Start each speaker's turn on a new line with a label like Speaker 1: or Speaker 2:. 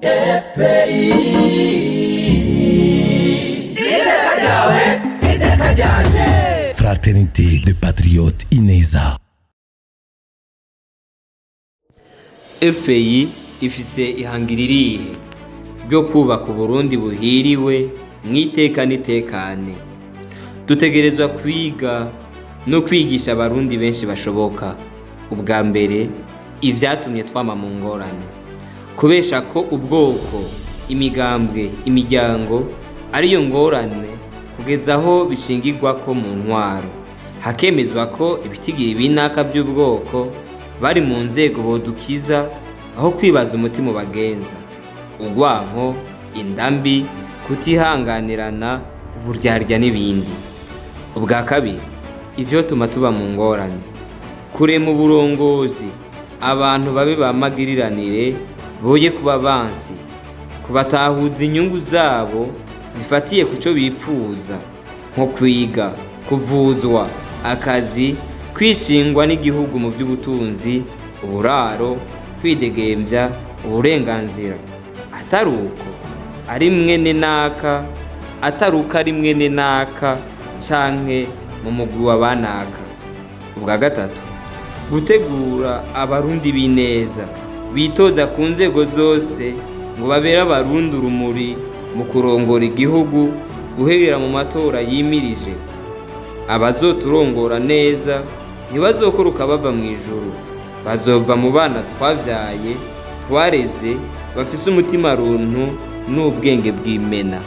Speaker 1: FPI iteka ryawe iteka ryanje. Fraternité de patriotes Ineza.
Speaker 2: FPI ifise ihangiro irihe ryo kubaka Burundi buhiriwe mwiteka nitekane. Dutegerezwa kwiga no kwigisha abarundi benshi bashoboka. Ubwa mbere ivyatumye twama mu ngorane, kubesha ko ubwoko, imigambwe, imiryango ariyo ngorane kugeza aho bishingirwa ko mu ntwaro, hakemezwa ko ibitigira binaka by'ubwoko bari mu nzego bodukiza aho kwibaza umutima bagenza. Ugwanko, indambi, kutihanganirana, uburyarya n'ibindi. Ubwa kabiri ivyo tuma tuba mu ngorane, kurema uburongozi abantu babe bamagiriranire boye kuba bansi, kubatahuza inyungu zabo zifatiye kuco bipfuza, nko kwiga, kuvuzwa, akazi, kwishingwa n'igihugu mu by'ubutunzi, uburaro, kwidegembya, uburenganzira. Ataruko ari mwene naka, ataruka ari mwene naka canke mu mugwi wa banaka. Ubwa gatatu gutegura abarundi b'ineza bitoza ku nzego zose ngo babere abarundi urumuri mu kurongora igihugu guhera mu matora yimirije. Abazoturongora neza ntibazokoroka bava mu ijuru, bazova mu bana twavyaye twareze bafise umutima runtu n'ubwenge bw'imena.